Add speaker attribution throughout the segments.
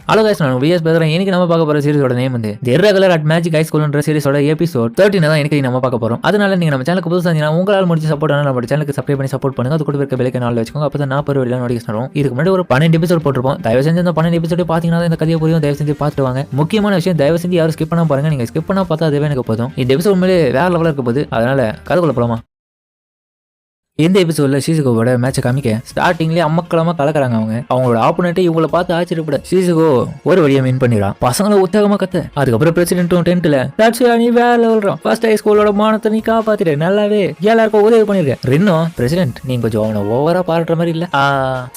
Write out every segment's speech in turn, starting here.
Speaker 1: Hello guys நான் vs பேசுறேன். இன்னைக்கு நம்ம பார்க்க போற சீரிஸோட நேம் வந்து the regular at magic high ஸ்கூல்ன்ற சீரிஸோட எபிசோட் 13 தான் இன்னைக்கு நம்ம பார்க்க போறோம். அதனால நீங்க நம்ம சேனலுக்கு புதுசா இருந்தீங்கன்னா உங்களால முடிஞ்ச சப்போர்ட் ஆனா நம்ம சேனலுக்கு சப்ஸ்கிரைப் பண்ணி சப்போர்ட் பண்ணுங்க. அது கூட இருக்க பெல் ஐகான் ஆல்ல வச்சுக்கோங்க. அப்பதான் நான் பெரிய வீடியோ நோட்டிஃபிகேஷன் வரும். இதுக்கு முன்னாடி ஒரு 12 எபிசோட் போட்டுருப்போம். தயவு செஞ்சு அந்த 12 எபிசோட் பாத்தீங்கன்னா இந்த கதையை புரியும். தயவு செஞ்சு பார்த்துட்டு வாங்க. முக்கியமான விஷயம் தயவு செஞ்சு யாரும் ஸ்கிப் பண்ணாம பாருங்க. நீங்க ஸ்கிப் பண்ணா பார்த்தா அதுவே எனக்கு போதும். இந்த எபிசோட் உண்மையிலே வேற லெவல்ல இருக்க போகுது. அதனால கதைக்குள்ள போலாமா? இந்த எபிசோட்ல ஷிசுகோவோட மேட்சை காமிக்க ஸ்டார்டிங்லேயே அம்மக்களமா கலக்குறாங்க. அவங்களோட ஆப்போனண்ட்டை இவங்களை பார்த்து ஆச்சரியப்பட ஷிசுகோ ஒரு வழியா வின் பண்ணிடுறான். பசங்களை உற்சாகமா கத்த. அதுக்கப்புறம் பிரசிடென்ட்டும் டென்ட்ல நீ வேற லெவல்றான். ஃபர்ஸ்ட் ஹை ஸ்கூலோட மானத்தை நீ காப்பாத்திட்டு நல்லாவே எல்லாருக்கும் உதவி பண்ணிருக்க. ரெண்டும் பிரசிடென்ட் நீங்க கொஞ்சம் அவனை ஓவரா பாராட்டுற மாதிரி இல்ல.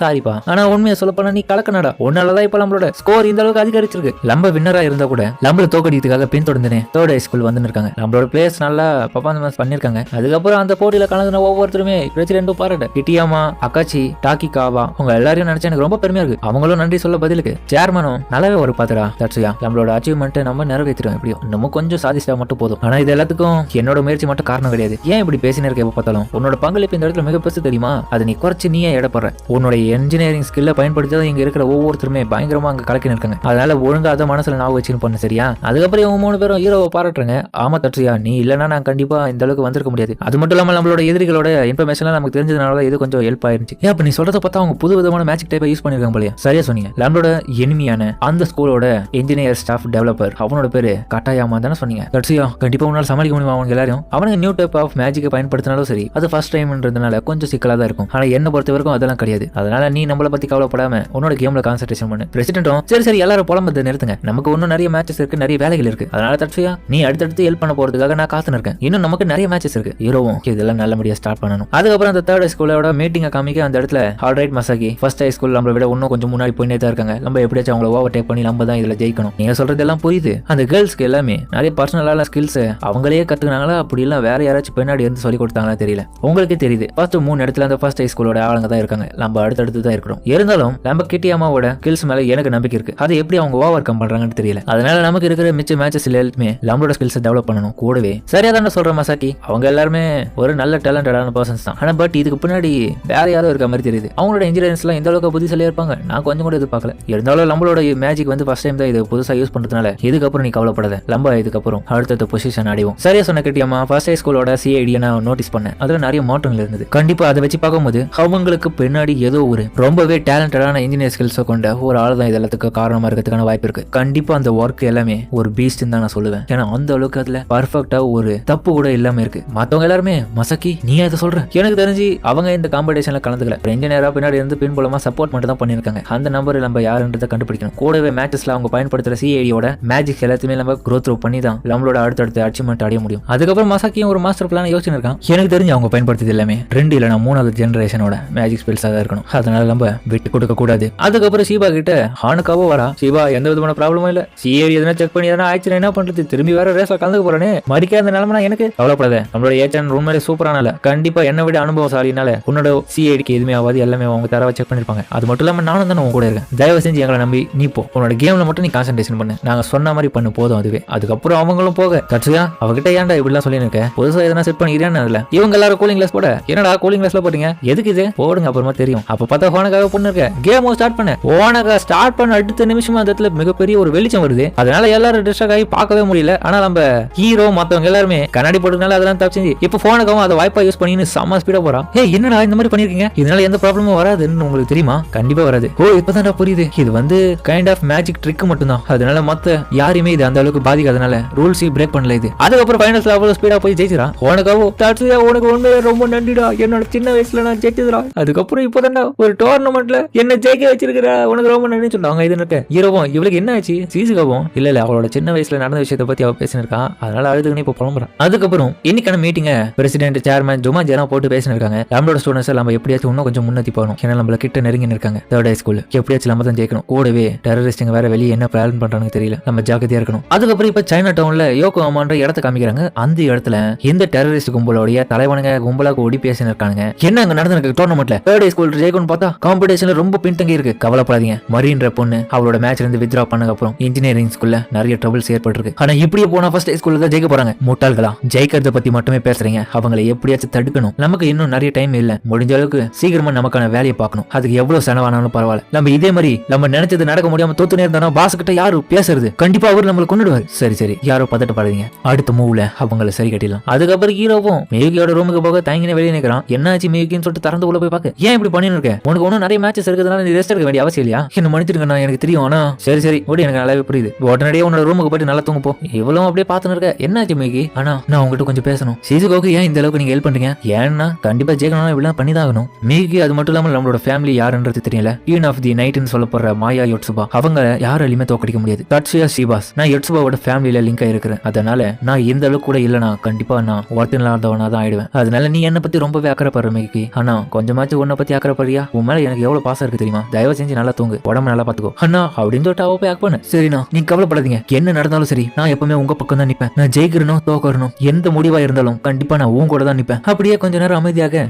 Speaker 1: சாரிப்பா, ஆனா உண்மையை சொல்ல போனா நீ கலக்கனடா. உன்னாலதான் இப்ப நம்மளோட ஸ்கோர் இந்த அளவுக்கு அதிகரிச்சிருக்கு. நம்ம வின்னரா இருந்தா கூட நம்மள தோக்கடிக்கிறதுக்காக பின்தொடர்ந்தனே தேர்ட் ஹை ஸ்கூல் வந்து இருக்காங்க. நம்மளோட பிளேயர்ஸ் நல்லா பர்ஃபார்மன்ஸ் பண்ணிருக்காங்க. அதுக்கப்புறம் அந்த போட்டியில கலந்துன ஒவ்வொருத்தருமே பிரசிடென்ட்டும் பாராட்டு. கிட்டியாமா, அக்காச்சி, டாக்கிகாவா உங்க எல்லாரையும் நினைச்சா எனக்கு ரொம்ப பெருமையா இருக்கு. அவங்களும் நன்றி சொல்ல பதிலுக்கு சேர்மனும் நல்லாவே ஒரு பாத்துரா. தட்சியா நம்மளோட அச்சீவ்மெண்ட் நம்ம நிறைவேற்றிடும். எப்படியும் இன்னமும் கொஞ்சம் சாதிச்சா மட்டும் போதும். ஆனா இது எல்லாத்துக்கும் என்னோட முயற்சி மட்டும் காரணம் கிடையாது. ஏன் இப்படி பேசினே இருக்க? எப்ப பார்த்தாலும் உன்னோட பங்களிப்பு இந்த இடத்துல மிக பெருசு தெரியுமா? அதை நீ குறைச்சு நீயே இடப்படுற. உன்னோட என்ஜினியரிங் ஸ்கில்ல பயன்படுத்தி இங்க இருக்கிற ஒவ்வொருத்தருமே பயங்கரமா அங்க கலக்கி இருக்காங்க. அதனால ஒழுங்கா அதை மனசுல நான் வச்சுன்னு பண்ண சரியா? அதுக்கப்புறம் இவங்க 3 பேரும் ஹீரோவை பாராட்டுறாங்க. ஆமா தட்சியா, நீ இல்லைன்னா நான் கண்டிப்பா இந்த அளவுக்கு வந்திருக்க முடியாது. அது மட்டும் இல்லாம நம்மளோட எதிரிகளோட இன்ஃபர்மேஷன் நமக்கு தெரிஞ்சதுனால இது கொஞ்சம் ஹெல்ப் ஆயிருச்சு. அப்ப நீ சொல்றத பார்த்தா அவங்க புது விதமான மேஜிக் டைப்பை யூஸ் பண்ணிருக்காங்க போலயா? சரியா சொன்னீங்க. நம்மளோட எனிமியான அந்த ஸ்கூலோட இன்ஜினியர் ஸ்டாஃப் டெவலப்பர் அவனோட பேரு கட்டாயாமா தானே சொன்னீங்க? தட்சியா கண்டிப்பா உன்னால சமாளிக்க முடியுமா? அவங்க எல்லாரும் அவனுக்கு நியூ டைப் ஆஃப் மேஜிக்கை பயன்படுத்தினாலும் சரி, அது ஃபர்ஸ்ட் டைம்ன்றதுனால கொஞ்சம் சிக்கலா தான் இருக்கும். ஆனா என்ன பொறுத்த வரைக்கும் அதெல்லாம் கிடையாது. அதனால நீ நம்மளை பத்தி கவலைப்படாம உன்னோட கேம்ல கான்சென்ட்ரேஷன் பண்ணு. பிரசிடென்ட்டும் சரி எல்லாரும் புலம்பத்தை நிறுத்துங்க. நமக்கு இன்னும் நிறைய மேட்சஸ் இருக்கு, நிறைய வேலைகள் இருக்கு. அதனால தட்சியா நீ அடுத்தடுத்து ஹெல்ப் பண்ண போறதுக்காக நான் காத்துன்னு இருக்கேன். இன்னும் நமக்கு நிறைய மேட்சஸ் இருக்கு. ஹீரோவும் இதெல்லாம் நல்லபடியா ஸ்டார்ட் பண்ணணும். அதுக்கப்புறம் அந்த தேர்ட் ஸ்கூலோட மீட்டிங்கை காமிக்க அந்த இடத்துல alright Masaki first high school நம்மளை விட இன்னும் கொஞ்சம் முன்னாடி போயிட்டே தான் இருக்காங்க. நம்ம எப்படியாச்சும் அவங்கள ஓவர் டேக் பண்ணி நம்ம தான் இதுல ஜெயிக்கணும். நீங்க சொல்றது எல்லாம் புரியுது. அந்த கேர்ள்ஸ்க்கு எல்லாமே நிறைய பர்சனலான ஸ்கில்ஸ் அவங்களே கத்துக்கினாங்களா அப்படி எல்லாம் வேற யாராச்சும் பின்னாடி இருந்து சொல்லி கொடுத்தாங்களா தெரியல. உங்களுக்கே தெரியுது ஃபர்ஸ்ட் 3 இடத்துல அந்த ஃபர்ஸ்ட் ஹை ஸ்கூலோட ஆளுங்க தான் இருக்காங்க. நம்ம அடுத்தடுத்து தான் இருக்கணும். இருந்தாலும் நம்ம கிட்டியாமாவோட ஸ்கில்ஸ் மேல எனக்கு நம்பிக்கை இருக்கு. அதை எப்படி அவங்க ஓவர் கம் பண்றாங்கன்னு தெரியல. அதனால நமக்கு இருக்கிற மிச்ச மேட்சஸ் எல்லாமே நம்மளோட ஸ்கில்ஸ் டெவலப் பண்ணணும். கூடவே சரியா தான் சொல்ற மசாக்கி அவங்க எல்லாருமே ஒரு நல்ல டேலண்டடான பர்சன்ஸ் தான். ஆனா பட் இதுக்கு பின்னாடி வேற யாரும் இருக்க மாதிரி தெரியுது. அவங்களோட இன்ஜினியர்ஸ் எல்லாம் இந்த அளவுக்கு புத்திசாலியா இருப்பாங்க நான் கொஞ்சம் கூட எதிர்பார்க்கல. இருந்தாலும் நம்மளோட மேஜிக் வந்து ஃபர்ஸ்ட் டைம் தான் இது புதுசா யூஸ் பண்றதுனால இதுக்கப்புறம் நீ கவலைப்படாத. நம்ம இதுக்கப்புறம் அடுத்த பொசிஷன் அடைவோம். சரியா சொன்ன கிட்டியாமா ஃபர்ஸ்ட் ஹை ஸ்கூலோட சிஐடியை நான் நோட்டீஸ் பண்ணேன். அதுல நிறைய மாற்றங்கள் இருந்தது. கண்டிப்பா அதை வச்சு பார்க்கும்போது அவங்களுக்கு பின்னாடி ஏதோ ஒரு ரொம்பவே டேலண்டடான இன்ஜினியர் ஸ்கில்ஸை கொண்ட ஒரு ஆள் தான் இது எல்லாத்துக்கு காரணமா இருக்கிறதுக்கான வாய்ப்பு இருக்கு. கண்டிப்பா அந்த ஒர்க் எல்லாமே ஒரு பீஸ்ட் தான் நான் சொல்லுவேன். ஏன்னா அந்த அளவுக்கு அதுல பர்ஃபெக்டா ஒரு தப்பு கூட இல்லாம இருக்கு. மத்தவங்க எல்லாருமே மசக்கி நீ அதை சொல்ற? எனக்கு தெரிஞ்சு அவங்க இந்த காம்படிஷன்ல கலந்துக்கல. இன்ஜினியரா பின்னாடி இருந்து பின்புலமா சப்போர்ட் மட்டும் தான் பண்ணிருக்காங்க. அந்த நம்பர் நம்ம யாருன்றதை கண்டுபிடிக்கணும். கூடவே மேட்சஸ்ல அவங்க பயன்படுத்துற சிஐடியோட மேஜிக் எல்லாத்தையுமே நம்ம க்ரோத் பண்ணி தான் நம்மளோட அடுத்த அச்சீவ்மெண்ட் அடைய முடியும். அதுக்கப்புறம் மசாக்கியும் ஒரு மாஸ்டர் பிளான் யோசிச்சு இருக்கான். எனக்கு தெரிஞ்சு அவங்க பயன்படுத்துறது எல்லாமே 2 இல்லைனா 3வது ஜெனரேஷனோட மேஜிக் ஸ்பெல்ஸா தான் இருக்கணும். அதனால நம்ம விட்டு கொடுக்க கூடாது. அதுக்கப்புறம் ஷீபா கிட்ட ஹானுக்காவோ வரா. ஷீபா எந்த விதமான ப்ராப்ளமும் இல்ல. சிஐடி எதனா செக் பண்ணி எதனா ஆயிடுச்சுன்னா என்ன பண்றது? திரும்பி வேற ரேஸ்ல கலந்துக்க போறேனே. மறிக்காத நிலைமை எனக்கு கவலைப்படாத. நம்மளோட ஏச்சன் உண்மையிலே சூப்பரானால கண்டிப்பா என்ன விட அனுபவசாலினால உன்னோட சிஐடிக்கு எதுவுமே ஆகாது. எல்லாமே அவங்க தரவா செக் பண்ணிருப்பாங்க. அது மட்டும் இல்லாம நானும் தானே உங்க கூட இருக்கேன். தயவு செஞ்சு எங்களை நம்பி நீ போ. உன்னோட கேம்ல மட்டும் நீ கான்சென்ட்ரேஷன் பண்ணு. நாங்க சொன்ன மாதிரி பண்ணு போதும். அதுவே அதுக்கப்புறம் அவங்களும் போக தட்சியா அவகிட்ட ஏன்டா இப்படிலாம் சொல்லி இருக்கேன்? புதுசா எதனா செட் பண்ணிக்கிறேன்னு அதுல இவங்க எல்லாரும் கூலிங் கிளாஸ் போட என்னடா கூலிங் கிளாஸ்ல போட்டீங்க? எதுக்கு இது போடுங்க அப்புறமா தெரியும். அப்ப பார்த்தா ஹோனக்காக பொண்ணு இருக்க கேம் ஸ்டார்ட் பண்ண ஹோனக்கா ஸ்டார்ட் பண்ண அடுத்த நிமிஷமா அந்த இடத்துல மிகப்பெரிய ஒரு வெளிச்சம் வருது. அதனால எல்லாரும் டிஸ்ட்ராக்ட் ஆகி பார்க்கவே முடியல. ஆனா நம்ம ஹீரோ மத்தவங்க எல்லாருமே கண்ணாடி போட்டதுனால அதெல்லாம் தப்பிச்சு இப்ப போனக்காவும் அதை வாய்ப்பா யூஸ் பண்ணி செம்ம ஸ்பீடா போறான். என்னடா இந்த மாதிரி பண்ணிருக்கீங்க? இதனால எந்த ப்ராப்ளமும் வராதுன்னு உங்களுக்கு தெரியுமா? கண்டிப்பா வராது. ஓ இப்பதான் புரியுது. இது வந்து கைண்ட் ஆஃப் மேஜிக் ட்ரிக் மட்டும் தான். அதனால மத்த யாருமே இது அந்த அளவுக்கு பாதிக்காதனால ரூல்ஸ் பிரேக் பண்ணல. இது அதுக்கப்புறம் ஃபைனல்ஸ்ல அவ்வளவு ஸ்பீடா போய் ஜெயிச்சிரான். உனக்காவோ தட்சியா உனக்கு உண்மையிலே ரொம்ப நன்றிடா. என்னோட சின்ன வயசுல நான் ஜெயிச்சதுடா. அதுக்கப்புறம் இப்போதான்டா ஒரு டோர்னமெண்ட்ல என்ன ஜெயிக்க வச்சிருக்கிற. உனக்கு ரொம்ப நன்றி சொன்னாங்க. இது இருக்க ஹீரோவும் இவளுக்கு என்ன ஆச்சு? சீசுகாவும் இல்ல அவளோட சின்ன வயசுல நடந்த விஷயத்தை பத்தி அவ பேசினிருக்கான். அதனால அழுதுன்னு இப்ப புலம்புறான். அதுக்கப்புறம் இன்னைக்கான மீட்டிங்க பிரசிடென்ட் சேர்மன் ஜுமா ஜெனா போட்டு பேசினிருக்காங்க. நம்மளோட ஸ்டூடெண்ட்ஸ் நம்ம எப்படியாச்சும் இன்னும் கொஞ்சம் முன்னேற்றி போகணும். ஏன்னா நம்மள கிட்ட நெருங்கி இருக்காங்க. தேர்ட் ஹை ஸ்கூல் எப்படியாச்சும் நம்ம தான் ஜெயிக்கணும். கூடவே டெரரிஸ்டுங்க வேற வெளியே என்ன பிளான் பண்றாங்க தெரியல. நம்ம ஜாக்கிரதையா இருக்கணும். அதுக்கப்புறம் இப்ப சைனா டவுன்ல யோகோமான்ற இடத்த காமிக்கிறாங்க. அந்த இடத்துல இந்த டெரரிஸ்ட் கும்பலோடைய தலைவனுங்க கும்பலா ஓடி பேசின இருக்காங்க. என்ன அங்க நடந்திருக்கு டோர்னமெண்ட்ல தேர்ட் ஹை ஸ்கூல் ஜெயிக்கணும்னு பார்த்தா காம்படிஷன்ல ரொம்ப பின்தங்கி இருக்கு. கவலைப்படாதீங்க. மரீன்ற பொண்ணு அவளோட மேட்ச்ல இருந்து வித்ரா பண்ணதுக்கு அப்புறம் இன்ஜினியரிங் ஸ்கூல்ல நிறைய ட்ரபிள்ஸ் ஏற்பட்டிருக்கு. ஆனா இப்படியே போனா ஃபர்ஸ்ட் ஹை ஸ்கூல்ல தான் ஜெயிக்க போறாங்க. முட்டாள்களா ஜெயிக்கிறத பத்தி மட்டுமே பேசுறீங்க. அவங்களை எப்படியாச்சும் தடுக்கணும். நம்ம நமக்கு இன்னும் நிறைய டைம் இல்ல, முடிஞ்ச அளவுக்கு சீக்கிரமா நமக்கான வேலையை பார்க்கணும், அதுக்கு எவ்வளவு செலவானாலும் பரவாயில்ல, நம்ம இதே மாதிரி நம்ம நினைச்சது நடக்க முடியாம தோத்து நேர்ந்தா பாஸ் கிட்ட யாரு பேசுறது, கண்டிப்பா அவர் நம்மளை கொண்டுடுவாரு. சரி யாரோ பதட்டப்படாதீங்க, அடுத்த மூவ்ல அவங்கள சரி கட்டிடலாம். அதுக்கப்புறம் ஹீரோவும் மியூகியோட ரூமுக்கு போக தயங்கின வெளியே நிக்கிறான். என்னாச்சு மியூகின்னு சொல்லிட்டு திறந்து உள்ள போய் பாக்க, ஏன் இப்படி பண்ணிட்டு இருக்க, உனக்கு ஒன்னும் நிறைய மேட்சஸ் இருக்கிறதுனால நீ ரெஸ்ட் எடுக்க வேண்டிய அவசியம் இல்லையா, என்ன மன்னிச்சிருங்க, நான் எனக்கு தெரியும், ஆனா சரி ஓடி, எனக்கு நல்லாவே புரியுது, உடனடியே உன்னோட ரூமுக்கு போயிட்டு நல்லா தூங்க போ. இவ்வளவு அப்படியே பாத்துன்னு இருக்க, என்னாச்சு மியூகி, ஆனா நான் உங்ககிட்ட கொஞ்சம் பேசணும். சிசுகோக்கு ஏன் இந்த அளவுக்கு நீங்க ஹெல்ப் பண்றீங்க, ஏன்னா கண்டிப்பா ஜெயிக்கணும், இப்படிலாம் பண்ணிதான் ஆகணும். மியூகி அது மட்டும் இல்லாமல் நம்மளோட ஃபேமிலி யாருன்றது தெரியல, ஈவன் ஆஃப் தி நைட்னு சொல்லப்படுற மாயா யொட்சுபா, அவங்க யாராலையுமே தோக்கடிக்க முடியாது. தட்சுயா ஷிபாஸ், நான் யொட்சுபாவோட ஃபேமிலியில லிங்க் ஆயிருக்கிறேன், அதனால நான் இந்த அளவுக்கு கூட இல்லனா கண்டிப்பா நான் ஒருத்தன் இல்லாதவனா தான் ஆயிடுவேன். அதனால நீ என்ன பத்தி ரொம்பவே அக்கறைப்படுற மியூகி, ஆனா கொஞ்சமாச்சும் உன்னை பத்தி அக்கறைப்படுறியா, உன் மேல எனக்கு எவ்வளவு பாசம் இருக்கு தெரியுமா, தயவு செஞ்சு நல்லா தூங்கு, உடம்பு நல்லா பாத்துக்கோ அண்ணா அப்படின்னு சொல்லிட்டு அவ போய் ஆக் பண்ணு. சரிண்ணா, நீ கவலைப்படாதீங்க, என்ன நடந்தாலும் சரி நான் எப்பவுமே உங்க பக்கம் தான் நிப்பேன், நான் ஜெயிக்கிறனோ தோக்கறனோ எந்த முடிவா இருந்தாலும் கண்டிப்பா நான் உன் கூட தான் நிப்பேன். அப்படியே கொஞ்ச நேரம் அமைதியாக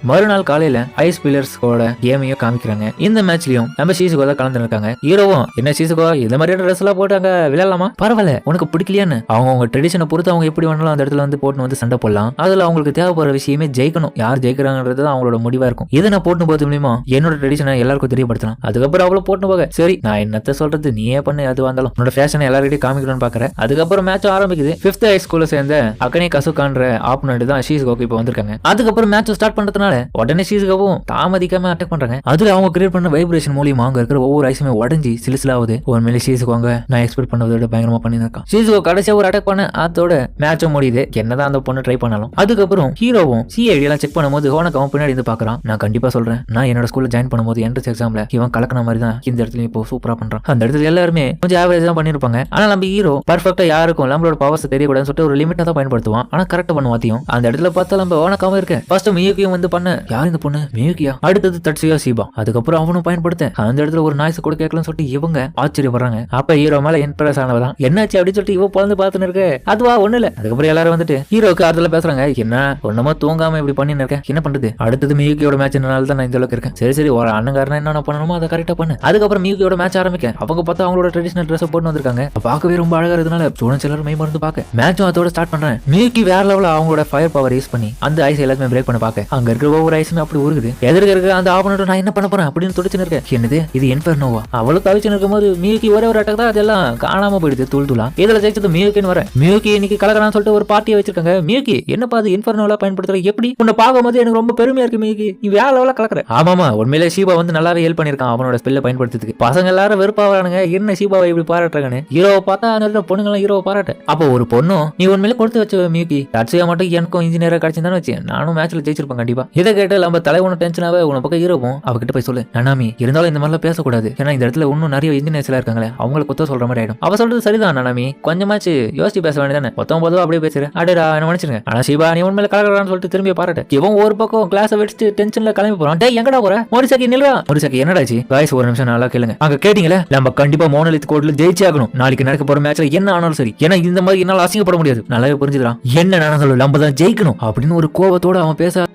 Speaker 1: மறுநாள் காலையில ஐஸ் பில்லர்ஸோட கேமையும் காமிக்கிறாங்க. இந்த மேட்ச்லயும் நம்ம சீசுகோ தான் கலந்து இருக்காங்க. ஹீரோவும் என்ன சீசுகோ இந்த மாதிரியான ட்ரெஸ் எல்லாம் போட்டு அங்க விளையாடலாமா, பரவாயில்ல உனக்கு பிடிக்கலையான்னு அவங்க ட்ரெடிஷனை பொறுத்து அவங்க எப்படி வேணாலும் அந்த இடத்துல வந்து போட்டு வந்து சண்டை போடலாம். அதுல அவங்களுக்கு தேவைப்படுற விஷயமே ஜெயிக்கணும், யார் ஜெயிக்கிறாங்கிறது அவங்களோட முடிவா இருக்கும். இதை நான் போட்டு போது மூலியமா என்னோட ட்ரெடிஷனை எல்லாருக்கும் தெரியப்படுத்தலாம். அதுக்கப்புறம் அவ்வளவு போட்டு போக சரி நான் என்னத்த சொல்றது, நீயே பண்ணு, அது வந்தாலும் உன்னோட ஃபேஷனை எல்லாருக்கிட்டையும் காமிக்கணும்னு பாக்குறேன். அதுக்கப்புறம் மேட்ச் ஆரம்பிக்குது. 5th ஹை ஸ்கூல்ல சேர்ந்த அக்கனே கசுகான்ற ஆப்போனன்ட் தான் ஷீசுகோக்கு இப்போ வந்திருக்காங்க. அதுக்கப்புறம் மேட்ச் ஸ்டார்ட் பண்றதுனால உடனே ஷீசுகாவும் தாமதிக்காம அட்டாக் பண்றாங்க. அதுல அவங்க கிரியேட் பண்ண வைப்ரேஷன் மூலியமா அங்க இருக்கிற ஒவ்வொரு ஐஸுமே உடஞ்சி சிலுசிலாவது. உண்மையிலே ஷீசுகோங்க நான் எக்ஸ்பெக்ட் பண்ணதோட பயங்கரமா பண்ணிருக்கான். ஷீசுகோ கடைசியா ஒரு அட்டாக் பண்ண அதோட மேட்சும் முடியுது. என்னதான் அந்த பொண்ணு ட்ரை பண்ணாலும் அதுக்கப்புறம் ஹீரோவும் சிஐடி எல்லாம் செக் பண்ணும்போது ஹோனக்காவும் பின்னாடி இருந்து பாக்குறான். நான் கண்டிப்பா சொல்றேன், நான் என்னோட ஸ்கூல்ல ஜாயின் பண்ணும்போது என்ட்ரன்ஸ் எக்ஸாம்ல இவன் கலக்கின மாதிரி தான் இந்த இடத்துல இப்போ சூப்பரா பண்றான். அந்த இடத்துல எல்லாருமே கொஞ்சம் ஆவரேஜ் தான் பண்ணிருப்பாங்க. ஆனா நம்ம ஹீரோ பர்ஃபெக்டா யாருக்கும் நம்மளோட பவர்ஸ் தெரியக்கூடாதுன்னு சொல்லிட்டு ஒரு லிமிட்டா தான் பயன்படுத்துவான். ஆனா கரெக்டா பண்ணுவாத்தியும் அந்த இடத்துல பார்த்தா நம்ம ஹோனக்காவும் இருக்கு. ஃபர்ஸ்ட் மியூகியும் வந்து பண்ண யார் இந்த பொண்ணு மியூகியா, அடுத்தது தட்சுயா ஷிபா, அதுக்கப்புறம் அவனும் பயன்படுத்த அந்த இடத்துல ஒரு நாய்ஸ் கூட கேட்கலன்னு சொல்லிட்டு இவங்க ஆச்சரியப்படுறாங்க. அப்ப ஹீரோ மேல இம்ப்ரெஸ் ஆனவதான் என்னாச்சு அப்படின்னு சொல்லிட்டு இவ பொழுது பார்த்துன்னு இருக்கு. அதுவா ஒண்ணு இல்ல. அதுக்கப்புறம் எல்லாரும் வந்துட்டு ஹீரோக்கு ஆறுதல பேசுறாங்க. என்ன ஒண்ணுமா தூங்காம இப்படி பண்ணின்னு இருக்கேன், என்ன பண்றது, அடுத்தது மியூகியோட மேட்ச் தான் நான் இந்த அளவுக்கு இருக்கேன். சரி ஒரு அண்ணங்காரனா என்ன பண்ணணுமோ அதை கரெக்டா பண்ணு. அதுக்கப்புறம் மியூகியோட மேட்ச் ஆரம்பிக்க அவங்க பார்த்தா அவங்களோட ட்ரெடிஷனல் ட்ரெஸ் போட்டு வந்திருக்காங்க. பார்க்கவே ரொம்ப அழகா இருந்தனால ஸ்டூடெண்ட்ஸ் எல்லாரும் மெய் மறந்து பார்க்க மேட்சும் அதோட ஸ்டார்ட் பண்றேன். மியூகி வேற லெவல்ல அவங்களோட ஃபயர் பவர் யூஸ் பண்ணி அந்த ஐஸ் எல்லாத்தையுமே பிரேக் பண்ண பார்க்க அங்க இருக்கிற ஒவ்வொரு ஐஸுமே அப்படி உருகுது. எதிர்க்க இருக்க அந்த ஆப்போனன்ட் நான் என்ன பண்ண போறேன் அப்படின்னு துடிச்சு இருக்கேன். என்னது இது இன்ஃபெர்னோவா, அவளுக்கு தவிச்சு இருக்கும்போது மியூகி ஒரே ஒரு அட்டாக் தான் அதெல்லாம் காணாம போயிடுது தூள். இதுல ஜெயிச்சது மியூகின்னு வர மியூகி இன்னைக்கு கலக்கறான்னு சொல்லிட்டு ஒரு பார்ட்டியை வச்சிருக்காங்க. மியூகி என்னப்பா அது இன்ஃபெர்னோவா பயன்படுத்துற, எப்படி உன்னை பார்க்கும்போது எனக்கு ரொம்ப பெருமையா இருக்கு மியூகி, நீ வேற லெவல்ல கலக்குற. ஆமாமா உண்மையிலே ஷீபா வந்து நல்லாவே ஹெல்ப் பண்ணிருக்கான் அவனோட ஸ்பெல்ல பயன்படுத்துறதுக்கு. பசங்க எல்லாரும் வெறுப்பாவானுங்க, என்ன ஷீபாவை இப்படி பாராட்டுறாங்கன்னு. ஹீரோவை பார்த்தா அந்த பொண்ணுங்க எல்லாம் ஹீரோவை பாராட்டு. அப்போ ஒரு பொண்ணும் நீ உண்மையிலே கொடுத்து வச்ச மியூகி, தட்சுயா மட்டும் எனக்கும் இன்ஜினியரா கிடைச்சிருந்தானு வச்சு நானும் மேட்ச்ல ஜெயிச்சிருப்பேன் கண்டிப்பா. இதை கேட்டு நம்ம தலைவனும் டென்ஷனாவே உன பக்கம் ஹீரோவும் அவகிட்ட போய் சொல்லு, நனாமி இருந்தாலும் இந்த மாதிரிலாம் பேசக்கூடாது, ஏன்னா இந்த இடத்துல இன்னும் நிறைய இன்ஜினியர்ஸ் எல்லாம் இருக்காங்களே அவங்களுக்கு கொத்த சொல்ற மாதிரி ஆயிடும். அவ சொல்றது சரிதான் நனாமி, கொஞ்சமாச்சு யோசிச்சு பேச வேண்டியதானே, பொதுவா அப்படியே பேசுறேன் அடடா என்ன மன்னிச்சிருங்க. ஆனா சிவா நீ உண்மையில கலக்கிறான்னு சொல்லிட்டு திரும்பி பாராட்டு. இவன் ஒரு பக்கம் கிளாஸ் வச்சுட்டு டென்ஷன்ல கிளம்பி போறான். டேய் எங்கடா போற, மோரிசாக்கி நில்றா. மோரிசாக்கி என்னடாச்சு காய்ஸ், ஒரு நிமிஷம் நல்லா கேளுங்க. அங்க கேட்டீங்களே நம்ம கண்டிப்பா மோனலித் கோட்ல ஜெயிச்சே ஆகணும். நாளைக்கு நடக்க போற மேட்ச்ல என்ன ஆனாலும் சரி, ஏன்னா இந்த மாதிரி என்னால அசிங்கப்பட முடியாது. நல்லாவே புரிஞ்சுக்கிறான். என்ன நடந்தாலும் நம்ம தான் ஜெயிக்கணும் அப்படின்னு ஒரு கோபத்தோட அவன் பேச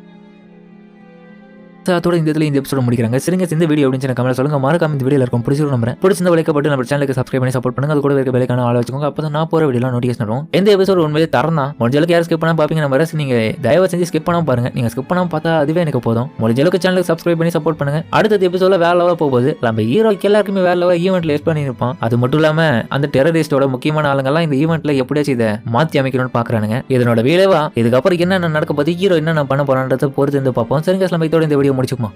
Speaker 1: அதோட இந்த எபிசோட முடிக்கிறாங்க. சரிங்க, இந்த வீடியோ அப்படின்னு கமெண்ட் சொல்லுங்க. மறக்காம இந்த வீடியோல இருக்கும் பிடிச்சிருக்கும் நம்புறேன். பிடிச்சிருந்த விலைக்கப்பட்டு நம்ம சேனலுக்கு சப்ஸ்கிரைப் பண்ணி சப்போர்ட் பண்ணுங்க. அது கூட இருக்க பெல்லைக்கான ஆள் வச்சுக்கோங்க. அப்பதான் நான் போற வீடியோலாம் நோட்டிஃபிகேஷன் வரும். எந்த எபிசோட் உண்மையிலே தரம் தான். முடிஞ்ச அளவுக்கு யாரும் ஸ்கிப் பண்ணாம பாப்பீங்க நம்ம ரசி, நீங்க தயவு செஞ்சு ஸ்கிப் பண்ணாம பாருங்க. நீங்க ஸ்கிப் பண்ணாம பார்த்தா அதுவே எனக்கு போதும். முடிஞ்ச அளவுக்கு சேனலுக்கு சப்ஸ்கிரைப் பண்ணி சப்போர்ட் பண்ணுங்க. அடுத்த எபிசோட வேற லெவலா போகுது. நம்ம ஹீரோக்கு எல்லாருக்குமே வேற லெவல் ஈவெண்ட்ல எஸ் பண்ணிருப்பான். அது மட்டும் இல்லாம அந்த டெரரிஸ்டோட முக்கியமான ஆளுங்கெல்லாம் இந்த ஈவெண்ட்ல எப்படியாச்சும் இதை மாத்தி அமைக்கணும்னு பாக்குறானுங்க. இதனோட விளைவா இதுக்கப்புறம் என்ன நடக்க போது, ஹீரோ என்ன பண்ண போறான்றத பொறுத்து இருந்து பார்ப்போம். சரிங்க, நம்ம இதோட இந்த வீடியோ முடிச்சுக்குமா.